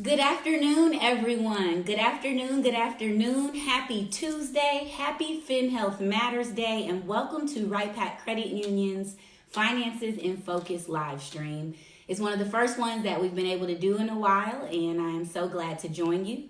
Good afternoon, everyone. Good afternoon, good afternoon. Happy Tuesday, happy FinHealth Matters Day, and welcome to Wright-Patt Credit Union's Finances in Focus live stream. It's one of the first ones that we've been able to do in a while, and I am so glad to join you.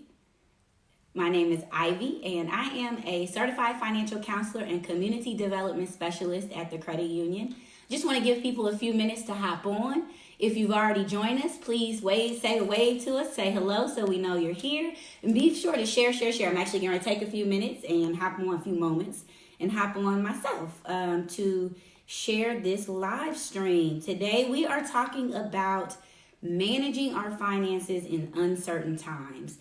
My name is Ivy, and I am a certified financial counselor and community development specialist at the credit union. Just want to give people a few minutes to hop on. If you've already joined us, please say a wave to us, say hello so we know you're here. And be sure to share. I'm actually going to take a few minutes and hop on a few moments and hop on myself to share this live stream. Today we are talking about managing our finances in uncertain times.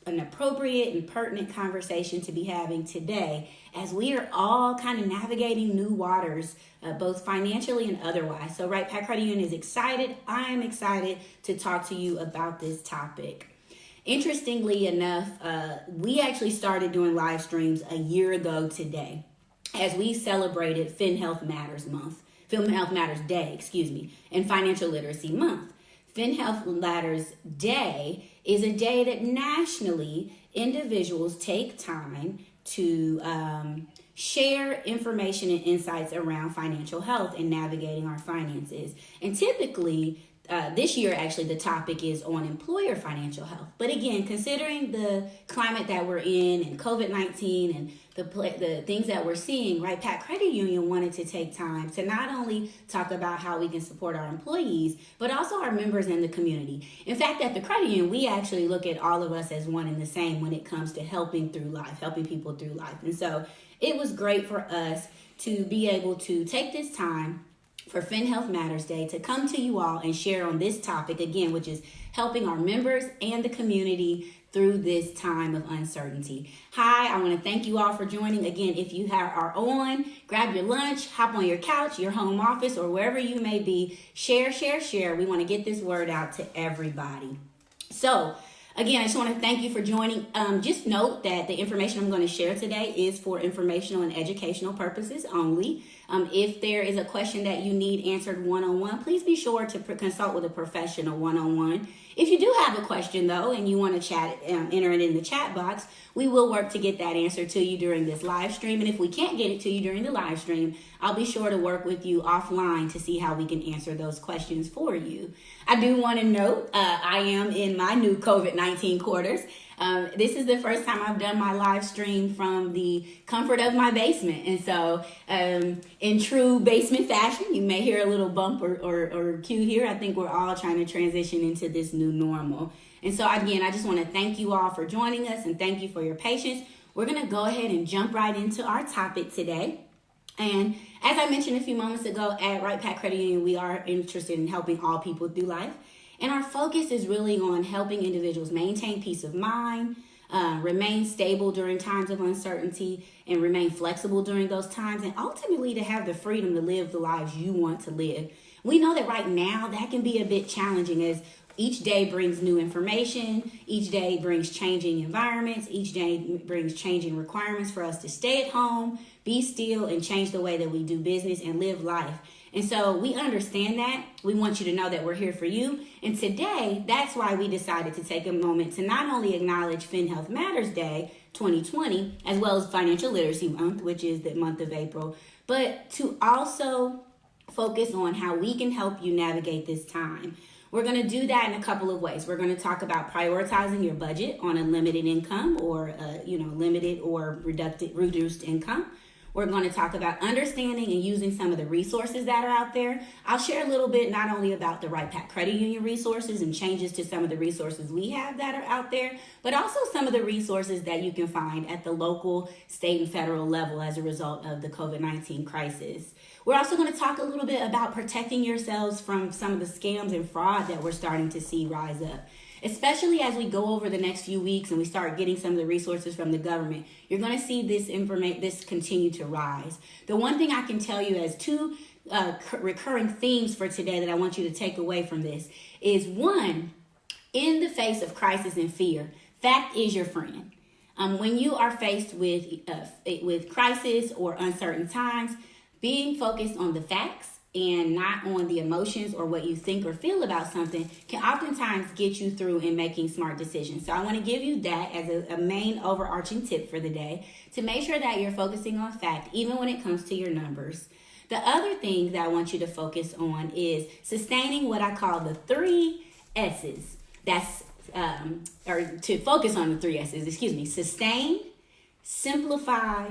An appropriate and pertinent conversation to be having today as we are all kind of navigating new waters, both financially and otherwise. So Wright-Patt Credit Union is excited. I am excited to talk to you about this topic. Interestingly enough, we actually started doing live streams a year ago today as we celebrated FinHealth Matters Day, and Financial Literacy Month. FinHealth Matters Day is a day that nationally individuals take time to share information and insights around financial health and navigating our finances. And typically, this year, actually, the topic is on employer financial health. But again, considering the climate that we're in and COVID-19 and the things that we're seeing, Wright-Patt Credit Union wanted to take time to not only talk about how we can support our employees, but also our members in the community. In fact, at the credit union, we actually look at all of us as one and the same when it comes to helping people through life. And so it was great for us to be able to take this time for FinHealth Matters Day to come to you all and share on this topic again, which is helping our members and the community through this time of uncertainty. Hi, I want to thank you all for joining. Again, if you are on, grab your lunch, hop on your couch, your home office, or wherever you may be. Share. We want to get this word out to everybody. So, again, I just want to thank you for joining. Just note that the information I'm going to share today is for informational and educational purposes only. If there is a question that you need answered one-on-one, please be sure to consult with a professional one-on-one. If you do have a question, though, and you want to chat, enter it in the chat box, we will work to get that answer to you during this live stream. And if we can't get it to you during the live stream, I'll be sure to work with you offline to see how we can answer those questions for you. I do want to note, I am in my new COVID-19 quarters. This is the first time I've done my live stream from the comfort of my basement. And so in true basement fashion, you may hear a little bump or cue here. I think we're all trying to transition into this new normal. And so again, I just want to thank you all for joining us and thank you for your patience. We're going to go ahead and jump right into our topic today. And as I mentioned a few moments ago, at Wright-Patt Credit Union, we are interested in helping all people through life. And our focus is really on helping individuals maintain peace of mind, remain stable during times of uncertainty, and remain flexible during those times, and ultimately to have the freedom to live the lives you want to live. We know that right now that can be a bit challenging as each day brings new information, each day brings changing environments, each day brings changing requirements for us to stay at home, be still, and change the way that we do business and live life. And so we understand that. We want you to know that we're here for you. And today, that's why we decided to take a moment to not only acknowledge FinHealth Matters Day 2020, as well as Financial Literacy Month, which is the month of April, but to also focus on how we can help you navigate this time. We're going to do that in a couple of ways. We're going to talk about prioritizing your budget on a limited income or, limited or reduced income. We're going to talk about understanding and using some of the resources that are out there. I'll share a little bit not only about the Wright-Patt Credit Union resources and changes to some of the resources we have that are out there, but also some of the resources that you can find at the local, state, and federal level as a result of the COVID-19 crisis. We're also going to talk a little bit about protecting yourselves from some of the scams and fraud that we're starting to see rise up. Especially as we go over the next few weeks and we start getting some of the resources from the government, you're going to see this continue to rise. The one thing I can tell you as two recurring themes for today that I want you to take away from this is one, in the face of crisis and fear, fact is your friend. When you are faced with crisis or uncertain times, being focused on the facts and not on the emotions or what you think or feel about something can oftentimes get you through in making smart decisions. So I want to give you that as a main overarching tip for the day, to make sure that you're focusing on fact even when it comes to your numbers. The other thing that I want you to focus on is sustaining what I call the 3 S's. That's or to focus on the 3 S's, sustain, simplify,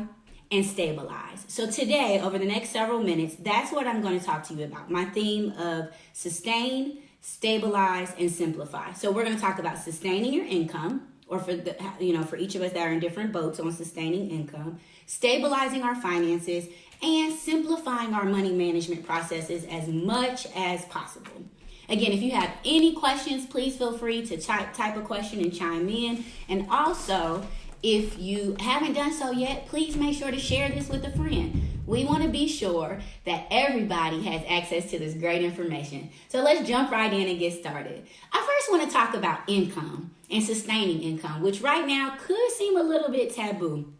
and stabilize. So today, over the next several minutes, that's what I'm going to talk to you about. My theme of sustain, stabilize, and simplify. So we're going to talk about sustaining your income, or for each of us that are in different boats on sustaining income, stabilizing our finances, and simplifying our money management processes as much as possible. Again, if you have any questions, please feel free to type a question and chime in. And also, if you haven't done so yet, please make sure to share this with a friend. We want to be sure that everybody has access to this great information. So let's jump right in and get started. I first want to talk about income and sustaining income, which right now could seem a little bit taboo.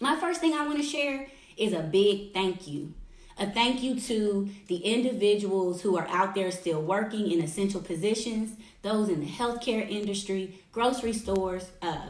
My first thing I want to share is a big thank you. A thank you to the individuals who are out there still working in essential positions, those in the healthcare industry, grocery stores,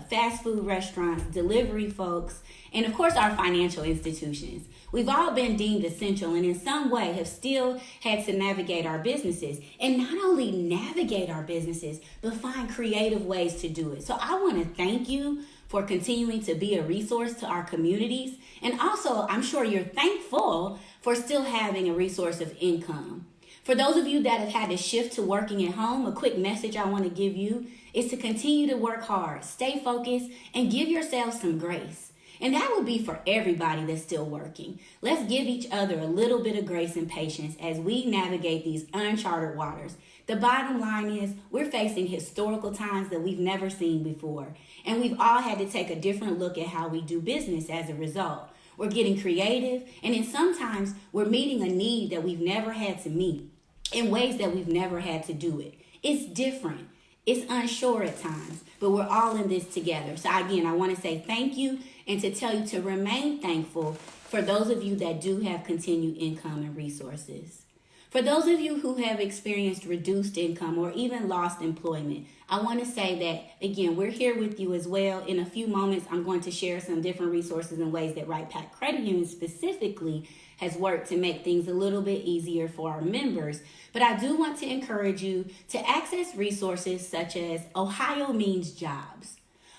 fast food restaurants, delivery folks, and of course our financial institutions. We've all been deemed essential and in some way have still had to navigate our businesses. And not only navigate our businesses, but find creative ways to do it. So I want to thank you for continuing to be a resource to our communities. And also, I'm sure you're thankful for still having a resource of income. For those of you that have had to shift to working at home, a quick message I want to give you is to continue to work hard, stay focused, and give yourself some grace. And that would be for everybody that's still working. Let's give each other a little bit of grace and patience as we navigate these uncharted waters. The bottom line is we're facing historical times that we've never seen before. And we've all had to take a different look at how we do business as a result. We're getting creative, and then sometimes we're meeting a need that we've never had to meet in ways that we've never had to do it. It's different. It's unsure at times, but we're all in this together. So again, I want to say thank you and to tell you to remain thankful for those of you that do have continued income and resources. For those of you who have experienced reduced income or even lost employment, I want to say that, again, we're here with you as well. In a few moments, I'm going to share some different resources and ways that Wright-Patt Credit Union specifically has worked to make things a little bit easier for our members. But I do want to encourage you to access resources such as Ohio Means Jobs.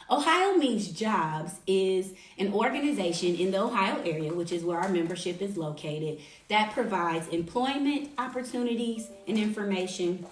Ohio Means Jobs is an organization in the Ohio area, which is where our membership is located, that provides employment opportunities and information,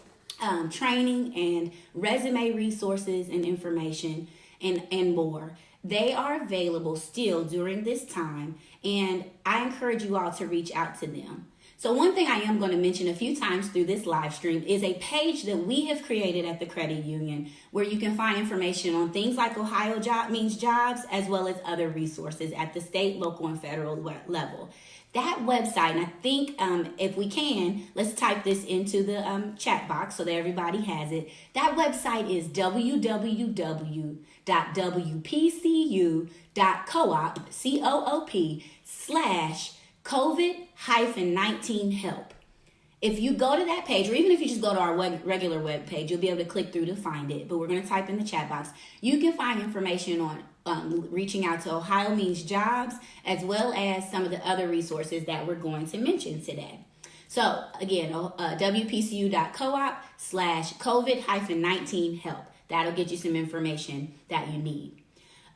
training and resume resources and information, and more. They are available still during this time, and I encourage you all to reach out to them. So one thing I am going to mention a few times through this live stream is a page that we have created at the credit union where you can find information on things like Ohio Means Jobs, as well as other resources at the state, local, and federal level. That website, and I think if we can, let's type this into the chat box so that everybody has it. That website is www.wpcu.coop/COVID-19 help. If you go to that page, or even if you just go to our regular web page, you'll be able to click through to find it. But we're going to type in the chat box. You can find information on reaching out to Ohio Means Jobs, as well as some of the other resources that we're going to mention today. So again, wpcu.coop/COVID-19 help. That'll get you some information that you need.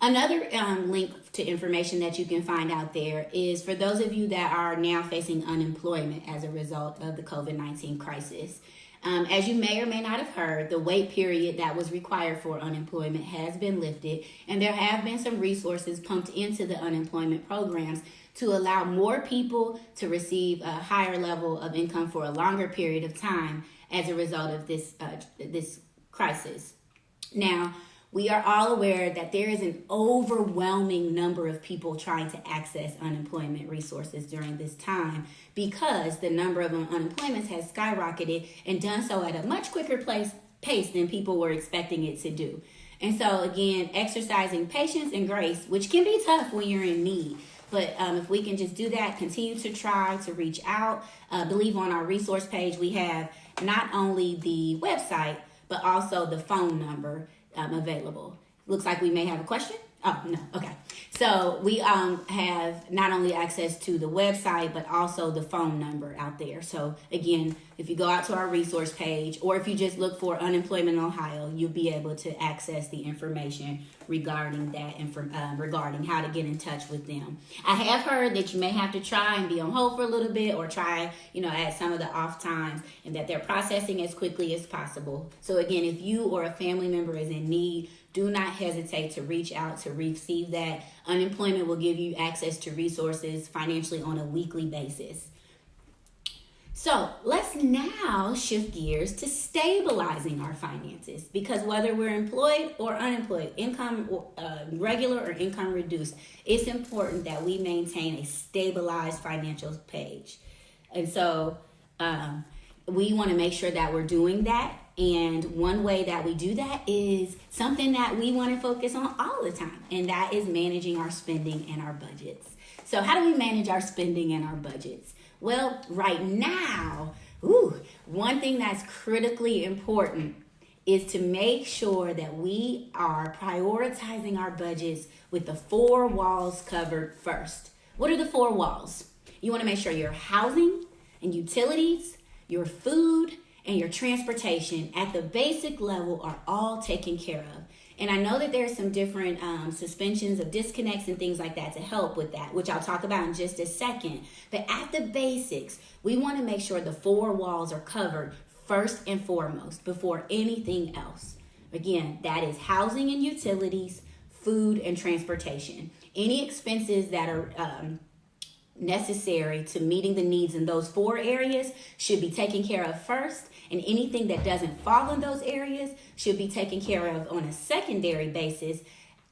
Another link to information that you can find out there is for those of you that are now facing unemployment as a result of the COVID-19 crisis. As you may or may not have heard, the wait period that was required for unemployment has been lifted, and there have been some resources pumped into the unemployment programs to allow more people to receive a higher level of income for a longer period of time as a result of this crisis. Now, we are all aware that there is an overwhelming number of people trying to access unemployment resources during this time because the number of unemployments has skyrocketed and done so at a much quicker pace than people were expecting it to do. And so again, exercising patience and grace, which can be tough when you're in need. But if we can just do that, continue to try to reach out. I believe on our resource page, we have not only the website, but also the phone number available. Looks like we may have a question. Oh, no. Okay. So we have not only access to the website, but also the phone number out there. So again, if you go out to our resource page, or if you just look for Unemployment in Ohio, you'll be able to access the information regarding that, regarding how to get in touch with them. I have heard that you may have to try and be on hold for a little bit, or try, at some of the off times, and that they're processing as quickly as possible. So again, if you or a family member is in need, do not hesitate to reach out to receive that. Unemployment will give you access to resources financially on a weekly basis. So let's now shift gears to stabilizing our finances, because whether we're employed or unemployed, income regular or income reduced, it's important that we maintain a stabilized financial page. And so we want to make sure that we're doing that. And one way that we do that is something that we want to focus on all the time, and that is managing our spending and our budgets. So how do we manage our spending and our budgets? Well, right now, one thing that's critically important is to make sure that we are prioritizing our budgets with the 4 walls covered first. What are the 4 walls? You want to make sure your housing and utilities, your food, and your transportation at the basic level are all taken care of. And I know that there's some different suspensions of disconnects and things like that to help with that, which I'll talk about in just a second. But at the basics, we want to make sure the 4 walls are covered first and foremost before anything else. Again, that is housing and utilities, food and transportation. Any expenses that are necessary to meeting the needs in those 4 areas should be taken care of first, and anything that doesn't fall in those areas should be taken care of on a secondary basis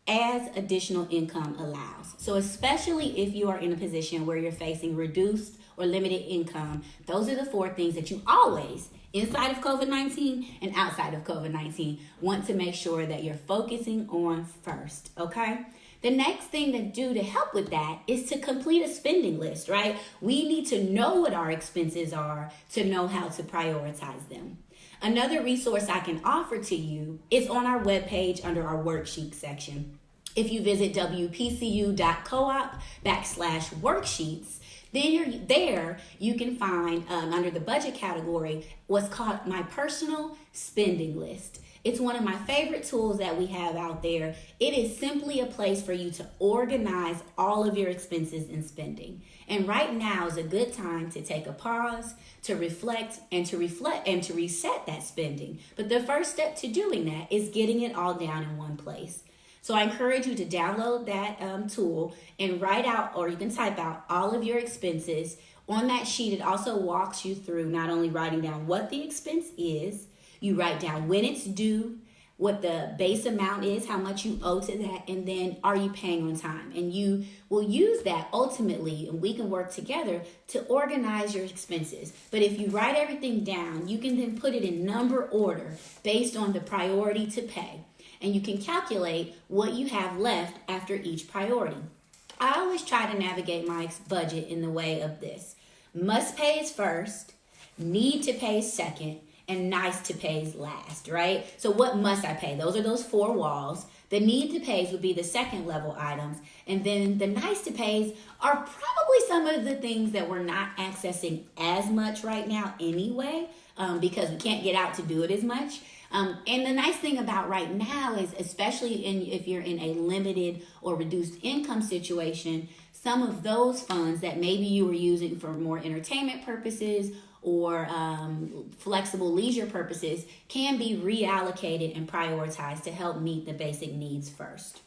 as additional income allows. So especially if you are in a position where you're facing reduced or limited income, those are the 4 things that you always, inside of COVID-19 and outside of COVID-19, want to make sure that you're focusing on first, okay? The next thing to do to help with that is to complete a spending list, right? We need to know what our expenses are to know how to prioritize them. Another resource I can offer to you is on our webpage under our worksheet section. If you visit wpcu.coop/worksheets, then you can find under the budget category what's called my personal spending list. It's one of my favorite tools that we have out there. It is simply a place for you to organize all of your expenses and spending. And right now is a good time to take a pause, to reflect and to reset that spending. But the first step to doing that is getting it all down in one place. So I encourage you to download that tool and write out, or you can type out all of your expenses. On that sheet, it also walks you through not only writing down what the expense is, you write down when it's due, what the base amount is, how much you owe to that, and then are you paying on time? And you will use that ultimately, and we can work together to organize your expenses. But if you write everything down, you can then put it in number order based on the priority to pay. And you can calculate what you have left after each priority. I always try to navigate my budget in the way of this. Must pay is first, need to pay is second, and nice to pays last, right? So what must I pay? Those are those 4 walls. The need to pays would be the second level items. And then the nice to pays are probably some of the things that we're not accessing as much right now anyway, because we can't get out to do it as much. And the nice thing about right now is, especially if you're in a limited or reduced income situation, some of those funds that maybe you were using for more entertainment purposes or flexible leisure purposes can be reallocated and prioritized to help meet the basic needs first.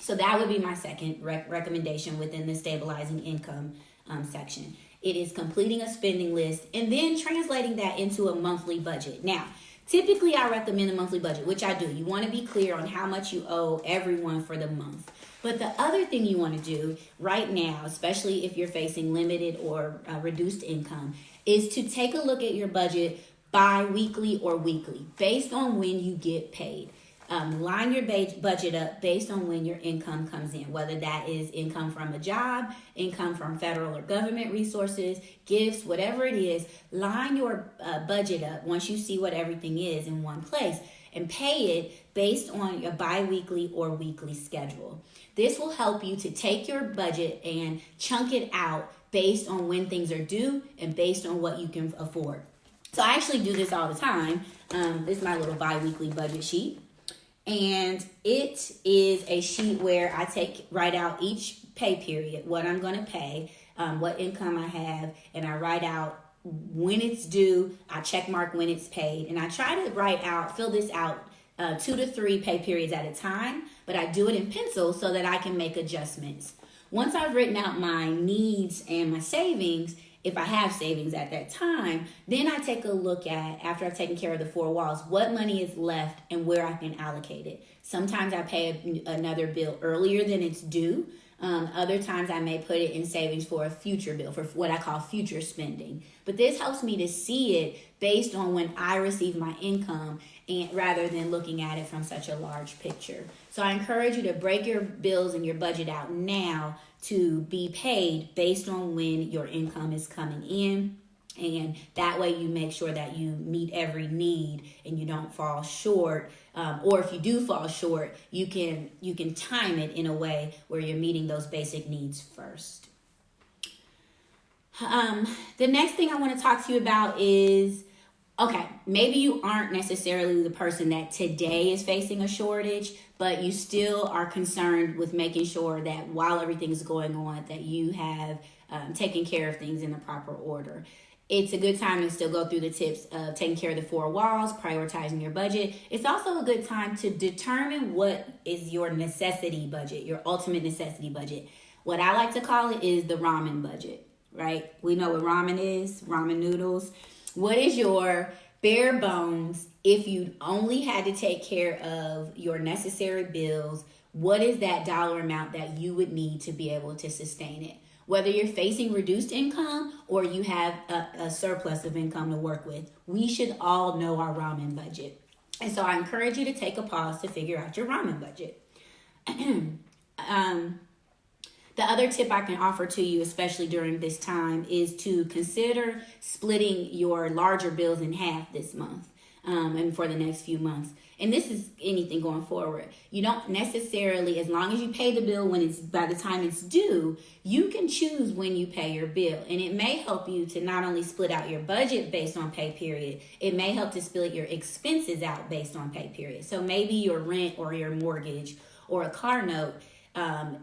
So that would be my second recommendation within the stabilizing income section. It is completing a spending list and then translating that into a monthly budget. Now, typically I recommend a monthly budget, which I do. You want to be clear on how much you owe everyone for the month. But the other thing you want to do right now, especially if you're facing limited or reduced income, is to take a look at your budget bi-weekly or weekly based on when you get paid. line your budget up based on when your income comes in, whether that is income from a job, income from federal or government resources, gifts, whatever it is. Line your budget up once you see what everything is in one place, and pay it based on your bi-weekly or weekly schedule. This will help you to take your budget and chunk it out based on when things are due and based on what you can afford. So I actually do this all the time. This is my little bi-weekly budget sheet. And it is a sheet where I write out each pay period, what I'm going to pay, what income I have, and I write out when it's due. I check mark when it's paid, and I try to fill this out 2 to 3 pay periods at a time, but I do it in pencil so that I can make adjustments. Once I've written out my needs and my savings, if I have savings at that time, then I take a look at, after I've taken care of the 4 walls, what money is left and where I can allocate it. Sometimes I pay another bill earlier than it's due. Other times I may put it in savings for a future bill, for what I call future spending. But this helps me to see it based on when I receive my income, and rather than looking at it from such a large picture. So I encourage you to break your bills and your budget out now to be paid based on when your income is coming in. And that way you make sure that you meet every need and you don't fall short. Or if you do fall short, you can time it in a way where you're meeting those basic needs first. The next thing I want to talk to you about is, okay, maybe you aren't necessarily the person that today is facing a shortage, but you still are concerned with making sure that while everything's going on, that you have taken care of things in the proper order. It's a good time to still go through the tips of taking care of the 4 walls, prioritizing your budget. It's also a good time to determine what is your necessity budget, your ultimate necessity budget. What I like to call it is the ramen budget, right? We know what ramen is, ramen noodles. What is your bare bones if you only had to take care of your necessary bills? What is that dollar amount that you would need to be able to sustain it? Whether you're facing reduced income or you have a surplus of income to work with, we should all know our ramen budget. And so I encourage you to take a pause to figure out your ramen budget. The other tip I can offer to you, especially during this time, is to consider splitting your larger bills in half this month and for the next few months. And this is anything going forward. You don't necessarily, as long as you pay the bill by the time it's due, you can choose when you pay your bill. And it may help you to not only split out your budget based on pay period, it may help to split your expenses out based on pay period. So maybe your rent or your mortgage or a car note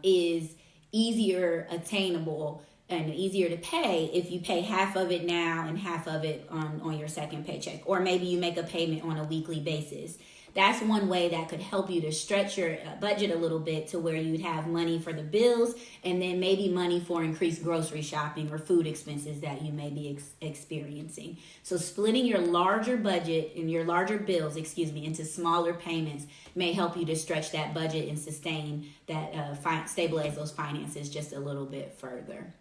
is easier attainable and easier to pay if you pay half of it now and half of it on your second paycheck. Or maybe you make a payment on a weekly basis. That's one way that could help you to stretch your budget a little bit to where you'd have money for the bills and then maybe money for increased grocery shopping or food expenses that you may be experiencing. So splitting your larger budget and your larger bills, into smaller payments may help you to stretch that budget and sustain that, stabilize those finances just a little bit further.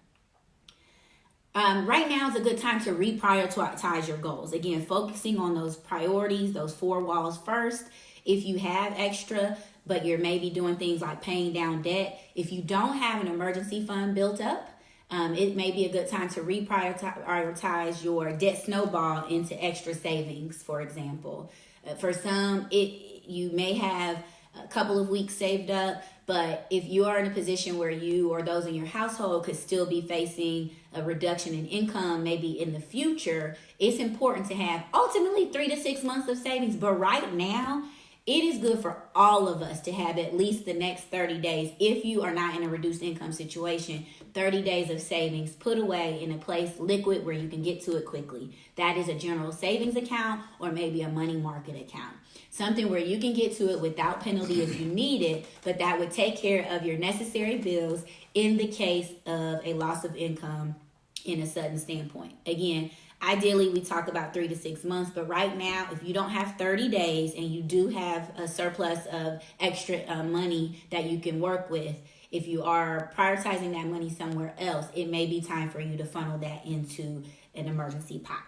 Right now is a good time to reprioritize your goals. Again, focusing on those priorities, those 4 walls first. If you have extra, but you're maybe doing things like paying down debt, if you don't have an emergency fund built up, it may be a good time to reprioritize your debt snowball into extra savings, for example. For some, you may have a couple of weeks saved up, but if you are in a position where you or those in your household could still be facing a reduction in income maybe in the future, it's important to have ultimately 3 to 6 months of savings. But right now, it is good for all of us to have at least the next 30 days, if you are not in a reduced income situation, 30 days of savings put away in a place liquid where you can get to it quickly. That is a general savings account or maybe a money market account. Something where you can get to it without penalty if you need it, but that would take care of your necessary bills in the case of a loss of income in a sudden standpoint. Again, ideally, we talk about 3 to 6 months, but right now, if you don't have 30 days and you do have a surplus of extra money that you can work with, if you are prioritizing that money somewhere else, it may be time for you to funnel that into an emergency pot.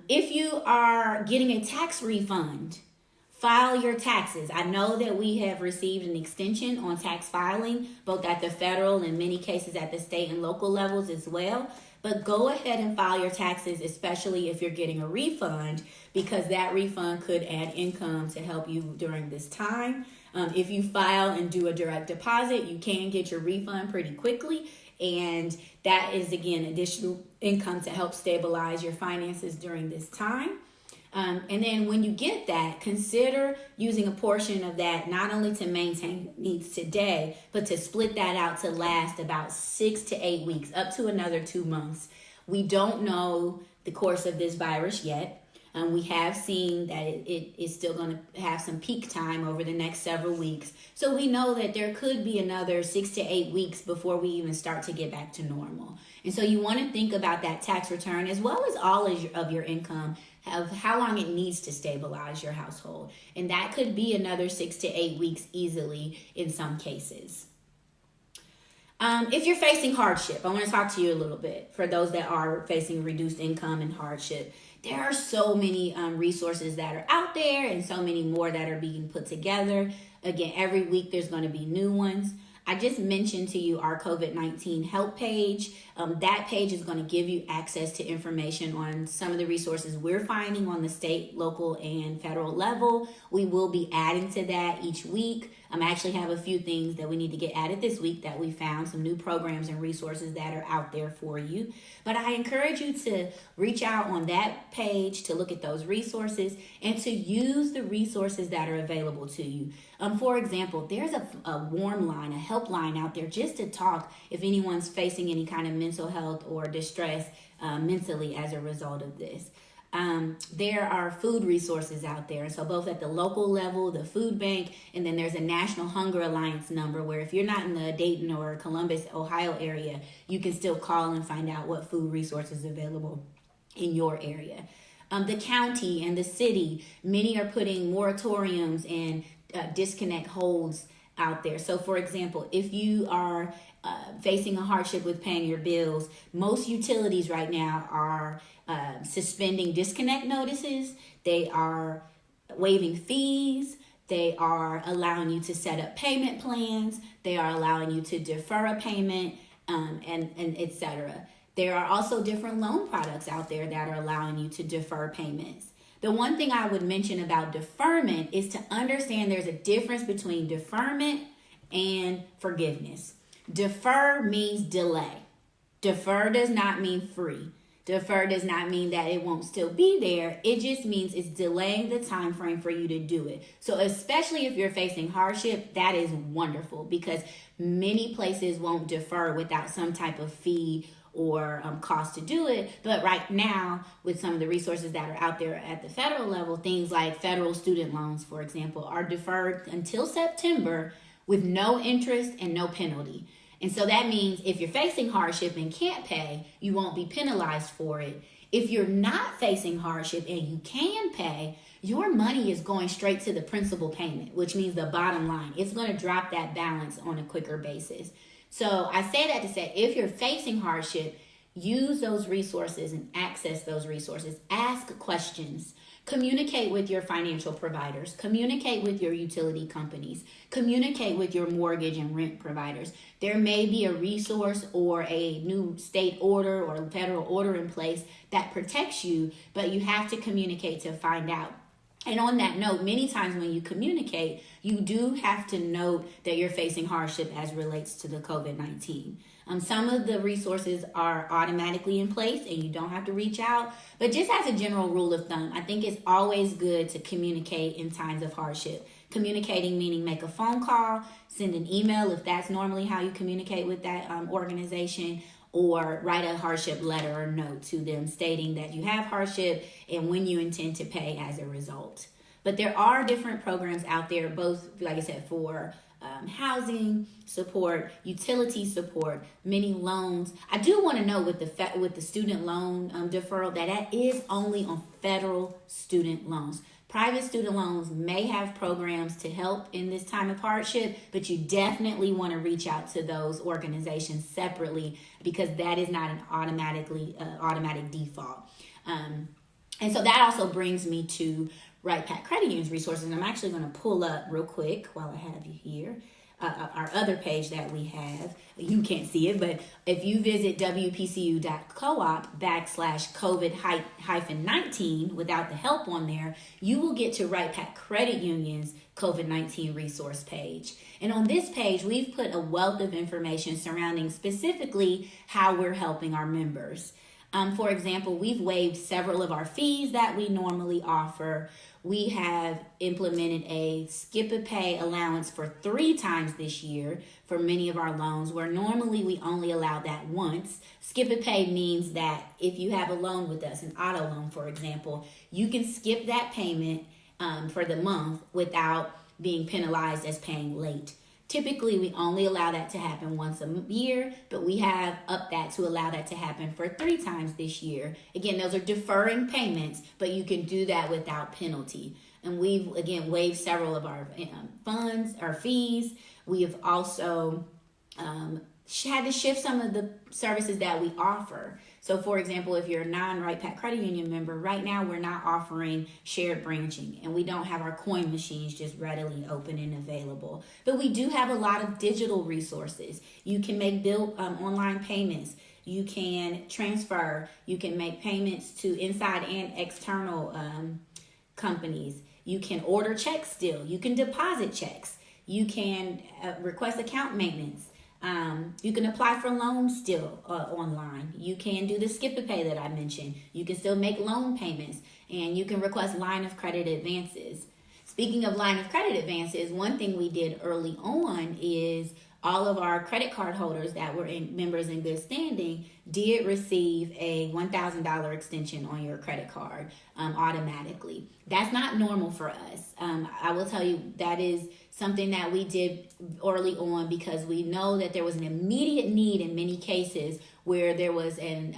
If you are getting a tax refund, File your taxes. I know that we have received an extension on tax filing, both at the federal and in many cases at the state and local levels as well. But go ahead and file your taxes, especially if you're getting a refund, because that refund could add income to help you during this time. If you file and do a direct deposit, you can get your refund pretty quickly. And that is, again, additional income to help stabilize your finances during this time. And then when you get that, consider using a portion of that not only to maintain needs today, but to split that out to last about 6 to 8 weeks, up to another 2 months. We don't know the course of this virus yet. We have seen that it is still going to have some peak time over the next several weeks. So we know that there could be another 6 to 8 weeks before we even start to get back to normal. And so you want to think about that tax return as well as all of your income, of how long it needs to stabilize your household. And that could be another 6 to 8 weeks easily in some cases. If you're facing hardship, I want to talk to you a little bit for those that are facing reduced income and hardship. There are so many resources that are out there and so many more that are being put together. Again, every week there's going to be new ones. I just mentioned to you our COVID-19 help page. That page is going to give you access to information on some of the resources we're finding on the state, local, and federal level. We will be adding to that each week. I actually have a few things that we need to get added this week that we found, some new programs and resources that are out there for you. But I encourage you to reach out on that page to look at those resources and to use the resources that are available to you. For example, there's a warm line, a helpline out there just to talk if anyone's facing any kind of mental health or distress mentally as a result of this. There are food resources out there. So both at the local level, the food bank, and then there's a National Hunger Alliance number where if you're not in the Dayton or Columbus, Ohio area, you can still call and find out what food resources are available in your area. The county and the city, many are putting moratoriums and disconnect holds out there. So for example, if you are facing a hardship with paying your bills, most utilities right now are suspending disconnect notices. They are waiving fees. They are allowing you to set up payment plans. They are allowing you to defer a payment, and etc. There are also different loan products out there that are allowing you to defer payments. The one thing I would mention about deferment is to understand there's a difference between deferment and forgiveness. Defer means delay. Defer does not mean free. Defer does not mean that it won't still be there. It just means it's delaying the time frame for you to do it. So especially if you're facing hardship, that is wonderful because many places won't defer without some type of fee or cost to do it. But right now, with some of the resources that are out there at the federal level, things like federal student loans, for example, are deferred until September with no interest and no penalty. And so that means if you're facing hardship and can't pay, you won't be penalized for it. If you're not facing hardship and you can pay, your money is going straight to the principal payment, which means the bottom line. It's going to drop that balance on a quicker basis. So I say that to say, if you're facing hardship, use those resources and access those resources. Ask questions. Communicate with your financial providers. Communicate with your utility companies. Communicate with your mortgage and rent providers. There may be a resource or a new state order or federal order in place that protects you, but you have to communicate to find out. And on that note, many times when you communicate, you do have to note that you're facing hardship as relates to the COVID-19. Some of the resources are automatically in place and you don't have to reach out. But just as a general rule of thumb, I think it's always good to communicate in times of hardship. Communicating meaning make a phone call, send an email if that's normally how you communicate with that organization, or write a hardship letter or note to them stating that you have hardship and when you intend to pay as a result. But there are different programs out there, both, like I said, for housing support, utility support, many loans. I do want to note with the student loan deferral that is only on federal student loans. Private student loans may have programs to help in this time of hardship, but you definitely want to reach out to those organizations separately because that is not an automatic default. And so that also brings me to Wright-Patt Credit Union's resources. And I'm actually going to pull up real quick while I have you here. Our other page that we have, you can't see it, but if you visit wpcu.coop/COVID-19 without the help on there, you will get to Wright-Patt Credit Union's COVID-19 resource page. And on this page, we've put a wealth of information surrounding specifically how we're helping our members. For example, we've waived several of our fees that we normally offer. We have implemented a skip-a-pay allowance for 3 times this year for many of our loans, where normally we only allow that once. Skip-a-pay means that if you have a loan with us, an auto loan, for example, you can skip that payment for the month without being penalized as paying late. Typically, we only allow that to happen once a year, but we have upped that to allow that to happen for 3 times this year. Again, those are deferring payments, but you can do that without penalty. And we've, again, waived several of our funds, our fees. We have also had to shift some of the services that we offer. So, for example, if you're a non-Wright-Patt Credit Union member, right now we're not offering shared branching, and we don't have our coin machines just readily open and available. But we do have a lot of digital resources. You can make online payments. You can transfer. You can make payments to inside and external companies. You can order checks still. You can deposit checks. You can request account maintenance. You can apply for loans still online. You can do the skip-a-pay that I mentioned. You can still make loan payments, and you can request line of credit advances. Speaking of line of credit advances, one thing we did early on is all of our credit card holders that were members in good standing did receive a $1,000 extension on your credit card automatically. That's not normal for us. I will tell you that is something that we did early on because we know that there was an immediate need in many cases where there was a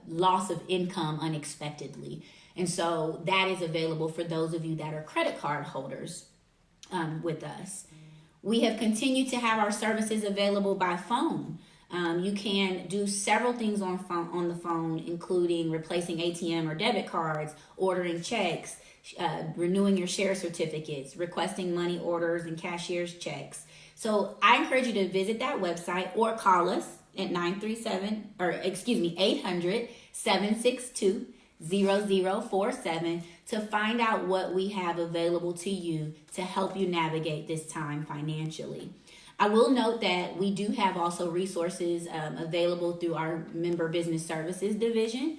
loss of income unexpectedly. And so that is available for those of you that are credit card holders with us. We have continued to have our services available by phone. You can do several things on the phone, including replacing ATM or debit cards, ordering checks, renewing your share certificates, requesting money orders and cashier's checks. So I encourage you to visit that website or call us at 800-762-0047 to find out what we have available to you to help you navigate this time financially. I will note that we do have also resources available through our Member Business Services division.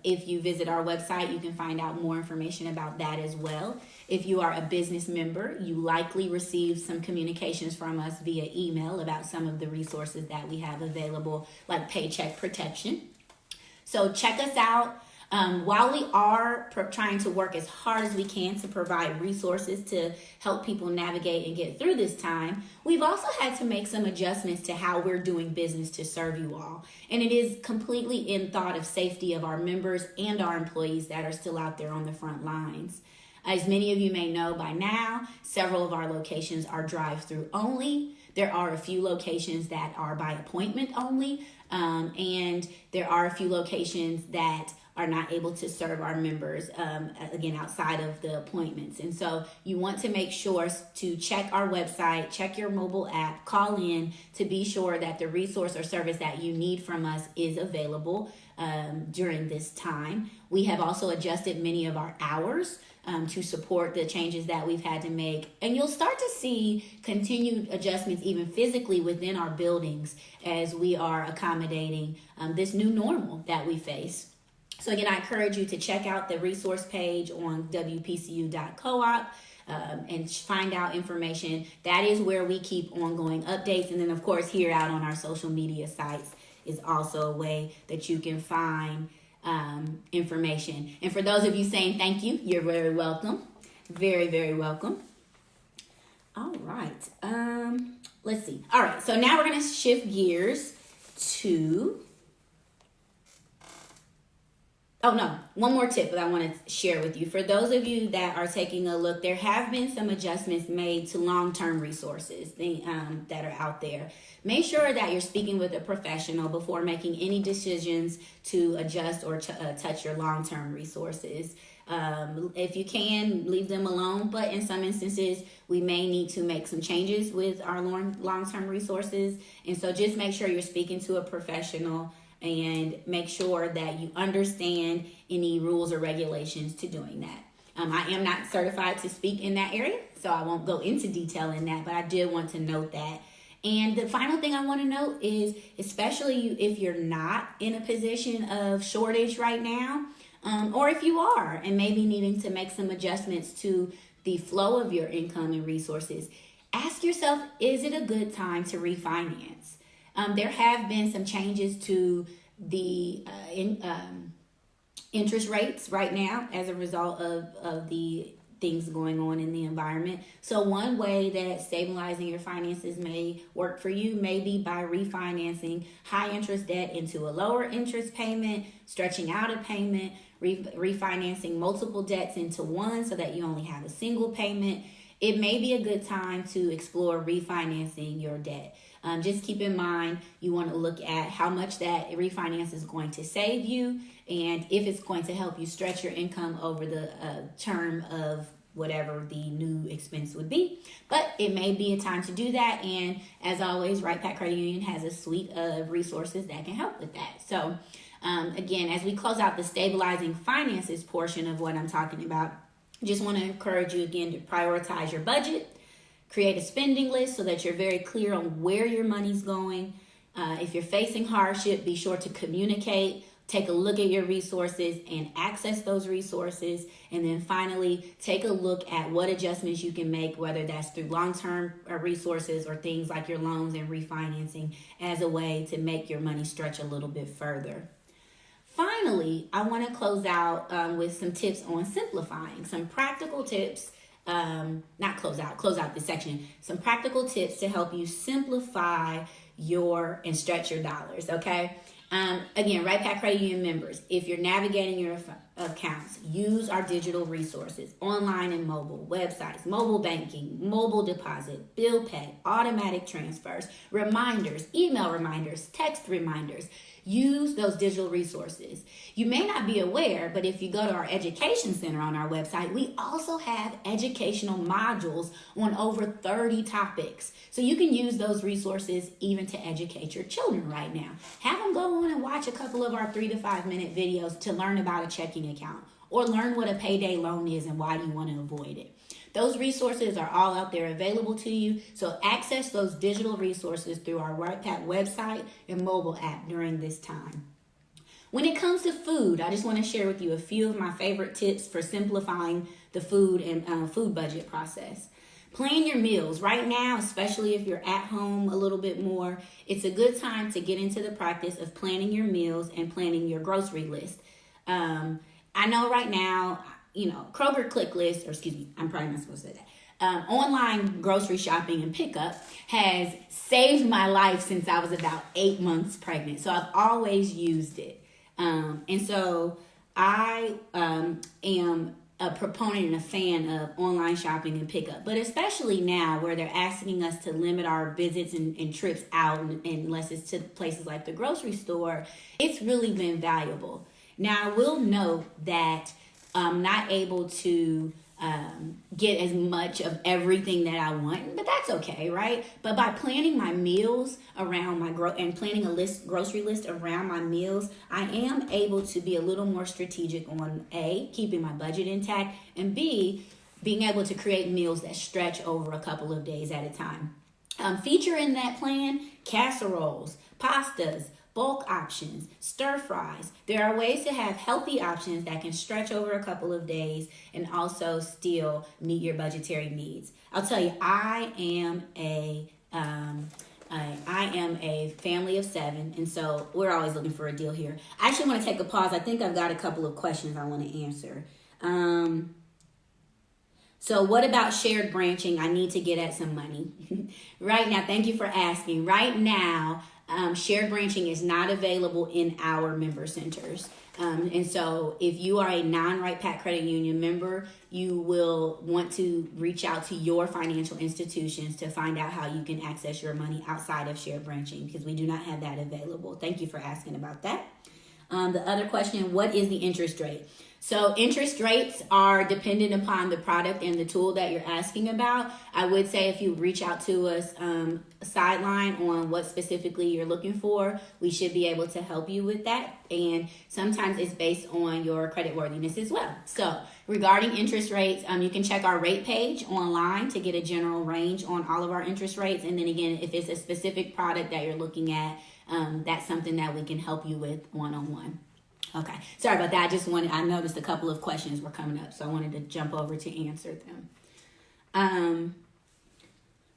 If you visit our website, you can find out more information about that as well. If you are a business member, you likely received some communications from us via email about some of the resources that we have available, like paycheck protection. So check us out. While we are trying to work as hard as we can to provide resources to help people navigate and get through this time, we've also had to make some adjustments to how we're doing business to serve you all. And it is completely in thought of safety of our members and our employees that are still out there on the front lines. As many of you may know by now, several of our locations are drive-through only. There are a few locations that are by appointment only, and there are a few locations that are not able to serve our members, again, outside of the appointments. And so you want to make sure to check our website, check your mobile app, call in to be sure that the resource or service that you need from us is available during this time. We have also adjusted many of our hours to support the changes that we've had to make. And you'll start to see continued adjustments even physically within our buildings as we are accommodating this new normal that we face. So again, I encourage you to check out the resource page on wpcu.coop and find out information. That is where we keep ongoing updates. And then, of course, here out on our social media sites is also a way that you can find information. And for those of you saying thank you, you're very welcome. Very, very welcome. All right. Let's see. All right. So now we're going to shift gears to... Oh, no, one more tip that I want to share with you. For those of you that are taking a look, there have been some adjustments made to long-term resources that are out there. Make sure that you're speaking with a professional before making any decisions to adjust or touch your long-term resources. If you can, leave them alone. But in some instances, we may need to make some changes with our long-term resources. And so just make sure you're speaking to a professional and make sure that you understand any rules or regulations to doing that. I am not certified to speak in that area, so I won't go into detail in that, but I did want to note that. And the final thing I want to note is, especially if you're not in a position of shortage right now, or if you are and maybe needing to make some adjustments to the flow of your income and resources, ask yourself, is it a good time to refinance? There have been some changes to the interest rates right now as a result of the things going on in the environment. So one way that stabilizing your finances may work for you may be by refinancing high interest debt into a lower interest payment, stretching out a payment, refinancing multiple debts into one so that you only have a single payment. It may be a good time to explore refinancing your debt. Just keep in mind, you want to look at how much that refinance is going to save you and if it's going to help you stretch your income over the term of whatever the new expense would be. But it may be a time to do that. And as always, Wright-Patt Credit Union has a suite of resources that can help with that. So again, as we close out the stabilizing finances portion of what I'm talking about, just want to encourage you again to prioritize your budget. Create a spending list so that you're very clear on where your money's going. If you're facing hardship, be sure to communicate, take a look at your resources and access those resources. And then finally, take a look at what adjustments you can make, whether that's through long-term resources or things like your loans and refinancing as a way to make your money stretch a little bit further. Finally, I want to close out with some tips on simplifying, some practical tips. Close out this section. Some practical tips to help you simplify and stretch your dollars, okay? Again, Wright-Patt Credit Union members, if you're navigating your accounts, use our digital resources, online and mobile, websites, mobile banking, mobile deposit, bill pay, automatic transfers, reminders, email reminders, text reminders. Use those digital resources. You may not be aware, but if you go to our education center on our website, we also have educational modules on over 30 topics. So you can use those resources even to educate your children right now. Have them go on and watch a couple of our 3 to 5 minute videos to learn about a checking account or learn what a payday loan is and why you want to avoid it. Those resources are all out there available to you. So access those digital resources through our Wright-Patt website and mobile app during this time. When it comes to food, I just want to share with you a few of my favorite tips for simplifying the food and food budget process. Plan your meals. Right now, especially if you're at home a little bit more, it's a good time to get into the practice of planning your meals and planning your grocery list. I know right now, Kroger Click List, I'm probably not supposed to say that. Online grocery shopping and pickup has saved my life since I was about 8 months pregnant. So I've always used it. And so I am a proponent and a fan of online shopping and pickup, but especially now where they're asking us to limit our visits and trips out unless it's to places like the grocery store, it's really been valuable. Now, I will note that I'm not able to get as much of everything that I want, but that's okay, right? But by planning my meals around and planning a grocery list around my meals, I am able to be a little more strategic on A, keeping my budget intact, and B, being able to create meals that stretch over a couple of days at a time. Feature in that plan casseroles, pastas, bulk options, stir fries. There are ways to have healthy options that can stretch over a couple of days and also still meet your budgetary needs. I'll tell you, I am a family of 7, and so we're always looking for a deal here. I actually want to take a pause. I think I've got a couple of questions I want to answer. So what about shared branching? I need to get at some money. Right now, thank you for asking. Right now, shared branching is not available in our member centers. And so if you are a non-Wright-Patt Credit Union member, you will want to reach out to your financial institutions to find out how you can access your money outside of shared branching, because we do not have that available. Thank you for asking about that. The other question, what is the interest rate? So interest rates are dependent upon the product and the tool that you're asking about. I would say if you reach out to us sideline on what specifically you're looking for, we should be able to help you with that. And sometimes it's based on your credit worthiness as well. So regarding interest rates, you can check our rate page online to get a general range on all of our interest rates. And then again, if it's a specific product that you're looking at, that's something that we can help you with one-on-one. Okay, sorry about that. I noticed a couple of questions were coming up, so I wanted to jump over to answer them.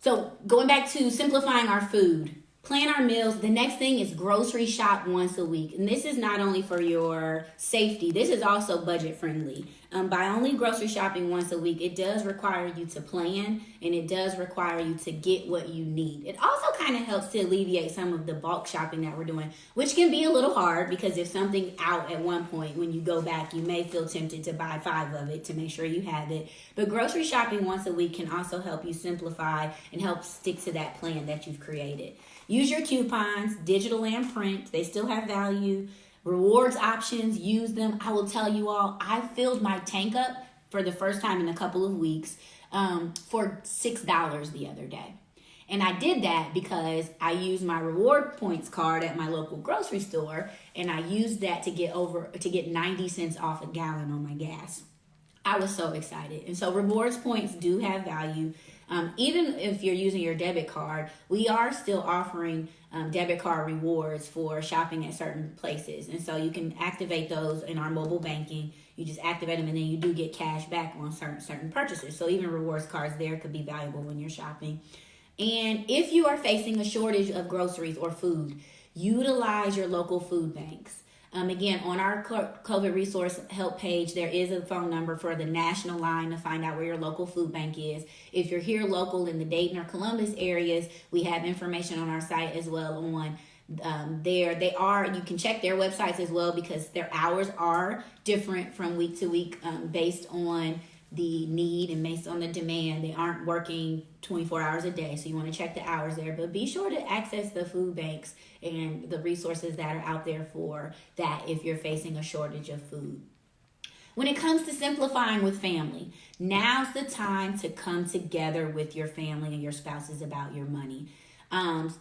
So going back to simplifying our food, plan our meals. The next thing is grocery shop once a week. And this is not only for your safety, this is also budget friendly. By only grocery shopping once a week, it does require you to plan, and it does require you to get what you need. It also kind of helps to alleviate some of the bulk shopping that we're doing, which can be a little hard because if something's out at one point, when you go back, you may feel tempted to buy 5 of it to make sure you have it. But grocery shopping once a week can also help you simplify and help stick to that plan that you've created. Use your coupons, digital and print. They still have value. Rewards options, use them. I will tell you all, I filled my tank up for the first time in a couple of weeks for $6 the other day. And I did that because I used my reward points card at my local grocery store, and I used that to get 90 cents off a gallon on my gas. I was so excited. And so rewards points do have value. Even if you're using your debit card, we are still offering debit card rewards for shopping at certain places. And so you can activate those in our mobile banking. You just activate them and then you do get cash back on certain purchases. So even rewards cards there could be valuable when you're shopping. And if you are facing a shortage of groceries or food, utilize your local food banks. Again, on our COVID resource help page, there is a phone number for the national line to find out where your local food bank is. If you're here local in the Dayton or Columbus areas, we have information on our site as well on you can check their websites as well because their hours are different from week to week based on the need and based on the demand. They aren't working 24 hours a day, so you want to check the hours there, but be sure to access the food banks and the resources that are out there for that if you're facing a shortage of food. When it comes to simplifying with family, now's the time to come together with your family and your spouses about your money.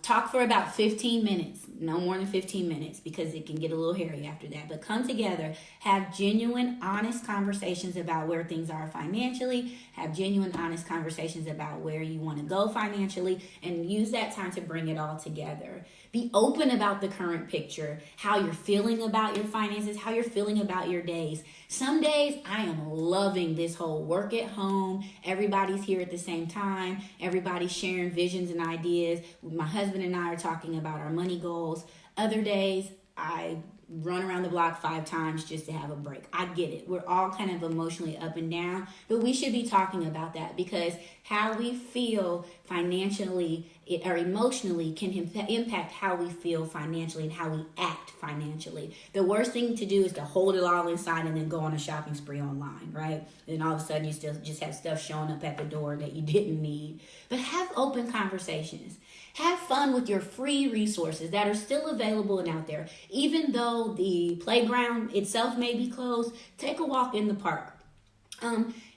Talk for about 15 minutes, no more than 15 minutes, because it can get a little hairy after that. But come together, have genuine, honest conversations about where things are financially, have genuine, honest conversations about where you want to go financially, and use that time to bring it all together. Be open about the current picture, how you're feeling about your finances, how you're feeling about your days. Some days I am loving this whole work at home. Everybody's here at the same time. Everybody's sharing visions and ideas. My husband and I are talking about our money goals. Other days I run around the block 5 times just to have a break. I get it. We're all kind of emotionally up and down, but we should be talking about that because how we feel financially or emotionally can impact how we feel financially and how we act financially. The worst thing to do is to hold it all inside and then go on a shopping spree online, right? And all of a sudden you still just have stuff showing up at the door that you didn't need. But have open conversations. Have fun with your free resources that are still available and out there. Even though the playground itself may be closed, take a walk in the park.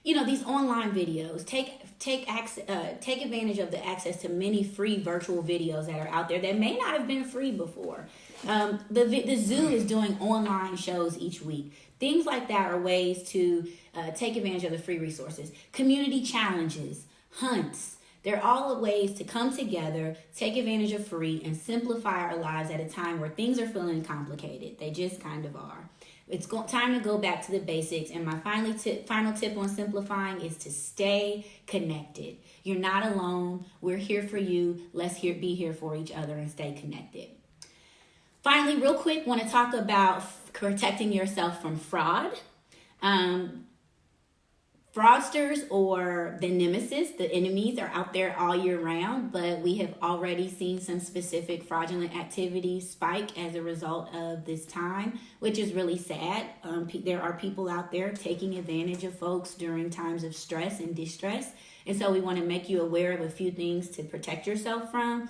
These online videos, take advantage of the access to many free virtual videos that are out there that may not have been free before. The zoo is doing online shows each week. Things like that are ways to take advantage of the free resources. Community challenges, hunts. They're all ways to come together, take advantage of free, and simplify our lives at a time where things are feeling complicated. They just kind of are. It's time to go back to the basics. And my final tip on simplifying is to stay connected. You're not alone. We're here for you. Let's be here for each other and stay connected. Finally, real quick, want to talk about protecting yourself from fraud. Fraudsters or the nemesis, the enemies, are out there all year round, but we have already seen some specific fraudulent activity spike as a result of this time, which is really sad. There are people out there taking advantage of folks during times of stress and distress, and so we want to make you aware of a few things to protect yourself from.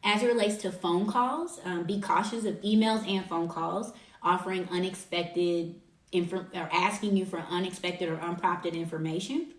As it relates to phone calls, be cautious of emails and phone calls offering unexpected or asking you for unexpected or unprompted information.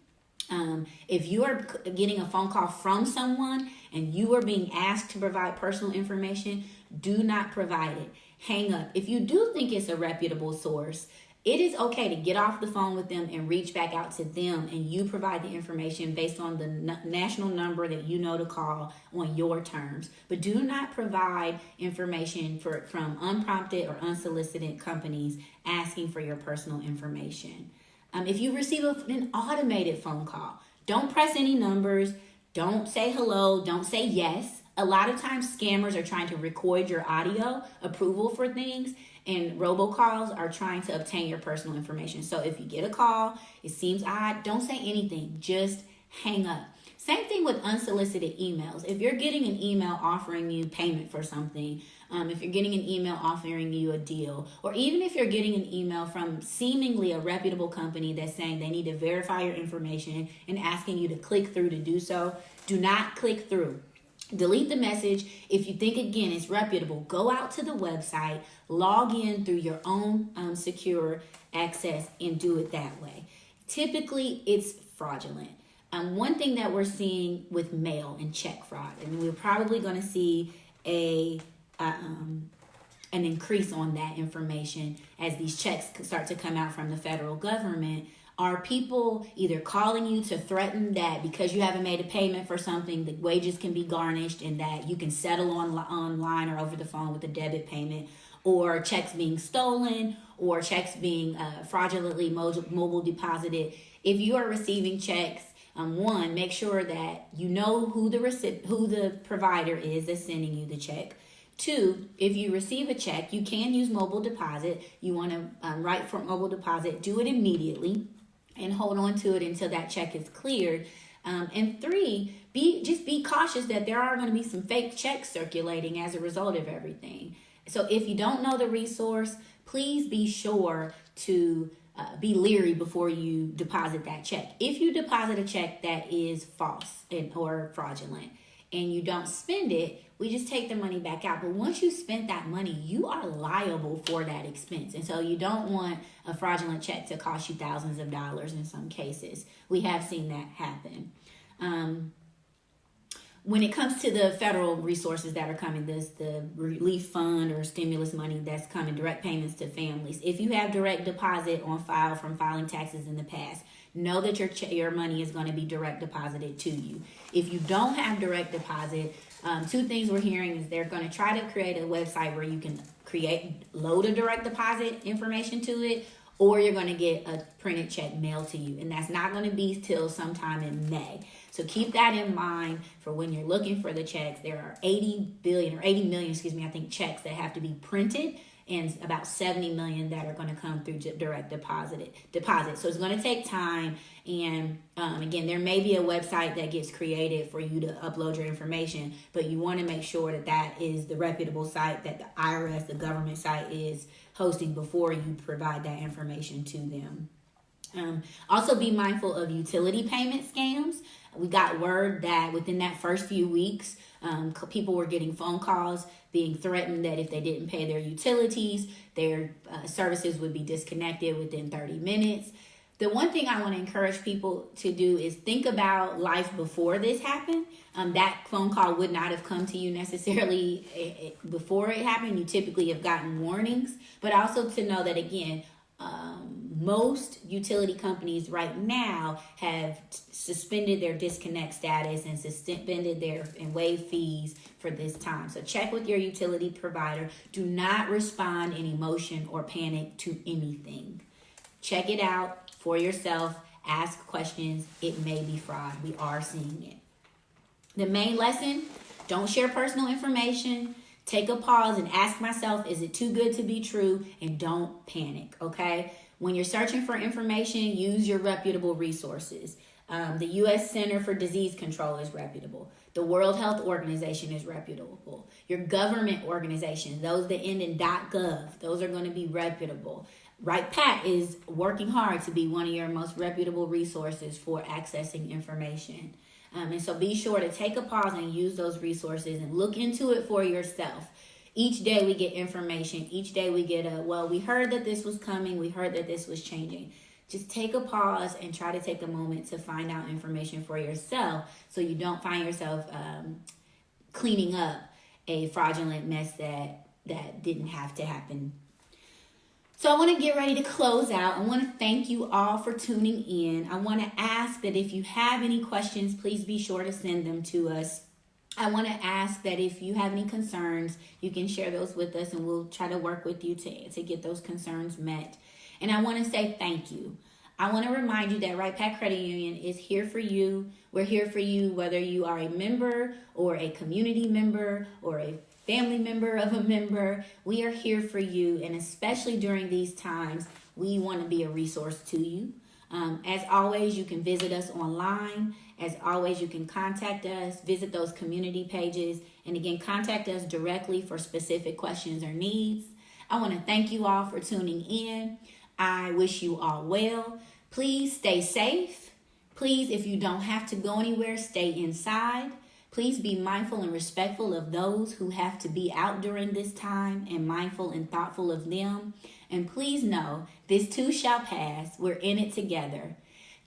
If you are getting a phone call from someone and you are being asked to provide personal information, do not provide it. Hang up. If you do think it's a reputable source, it is okay to get off the phone with them and reach back out to them, and you provide the information based on the national number that you know to call on your terms. But do not provide information from unprompted or unsolicited companies asking for your personal information. If you receive an automated phone call, don't press any numbers, don't say hello, don't say yes. A lot of times scammers are trying to record your audio approval for things, and robocalls are trying to obtain your personal information. So if you get a call, it seems odd, don't say anything, just hang up. Same thing with unsolicited emails. If you're getting an email offering you payment for something, if you're getting an email offering you a deal, or even if you're getting an email from seemingly a reputable company that's saying they need to verify your information and asking you to click through to do so, do not click through. Delete the message. If you think, again, it's reputable, go out to the website, log in through your own secure access, and do it that way. Typically, it's fraudulent. One thing that we're seeing with mail and check fraud, and we're probably going to see an increase on that information as these checks start to come out from the federal government, are people either calling you to threaten that because you haven't made a payment for something, the wages can be garnished and that you can settle online or over the phone with a debit payment, or checks being stolen, or checks being fraudulently mobile deposited. If you are receiving checks, one, make sure that you know who the provider is that's sending you the check. Two, if you receive a check, you can use mobile deposit. You want to write for mobile deposit, do it immediately and hold on to it until that check is cleared. And three, be cautious that there are going to be some fake checks circulating as a result of everything. So if you don't know the resource, please be sure to be leery before you deposit that check. If you deposit a check that is false or fraudulent and you don't spend it, we just take the money back out. But once you spent that money, you are liable for that expense. And so you don't want a fraudulent check to cost you thousands of dollars in some cases. We have seen that happen. When it comes to the federal resources that are coming, the relief fund or stimulus money that's coming, direct payments to families. If you have direct deposit on file from filing taxes in the past, know that your money is going to be direct deposited to you. If you don't have direct deposit, two things we're hearing is they're going to try to create a website where you can load a direct deposit information to it, or you're going to get a printed check mailed to you. And that's not going to be till sometime in May. So keep that in mind for when you're looking for the checks. There are 80 million, I think, checks that have to be printed, and about 70 million that are going to come through direct deposit. So it's going to take time. And again, there may be a website that gets created for you to upload your information, but you want to make sure that that is the reputable site that the IRS, the government site, is hosting before you provide that information to them. Also be mindful of utility payment scams. We got word that within that first few weeks, people were getting phone calls being threatened that if they didn't pay their utilities, their services would be disconnected within 30 minutes. The one thing I want to encourage people to do is think about life before this happened. That phone call would not have come to you necessarily before it happened. You typically have gotten warnings, but also to know that, again, most utility companies right now have suspended their disconnect status and suspended and waived fees for this time. So check with your utility provider. Do not respond in emotion or panic to anything. Check it out for yourself. Ask questions. It may be fraud. We are seeing it. The main lesson, don't share personal information. Take a pause and ask myself, is it too good to be true? And don't panic, okay? When you're searching for information, use your reputable resources. The U.S. Center for Disease Control is reputable. The World Health Organization is reputable. Your government organizations, those that end in .gov, those are going to be reputable. Wright-Patt is working hard to be one of your most reputable resources for accessing information. And so be sure to take a pause and use those resources and look into it for yourself. Each day we get information. Each day we get we heard that this was coming. We heard that this was changing. Just take a pause and try to take a moment to find out information for yourself so you don't find yourself cleaning up a fraudulent mess that didn't have to happen. So I want to get ready to close out. I want to thank you all for tuning in. I want to ask that if you have any questions, please be sure to send them to us. I want to ask that if you have any concerns, you can share those with us and we'll try to work with you to get those concerns met. And I want to say thank you. I want to remind you that Wright-Patt Credit Union is here for you. We're here for you whether you are a member or a community member or a family member of a member. We are here for you, and especially during these times, we want to be a resource to you. As always, you can visit us online. As always, you can contact us, visit those community pages, and again, contact us directly for specific questions or needs. I want to thank you all for tuning in. I wish you all well. Please stay safe. Please, if you don't have to go anywhere, stay inside. Please be mindful and respectful of those who have to be out during this time and mindful and thoughtful of them. And please know, this too shall pass. We're in it together.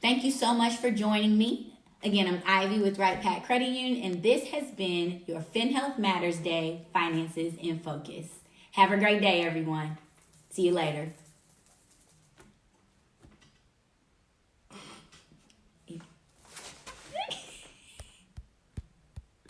Thank you so much for joining me. Again, I'm Ivy with Wright-Patt Credit Union, and this has been your FinHealth Matters Day, Finances in Focus. Have a great day, everyone. See you later.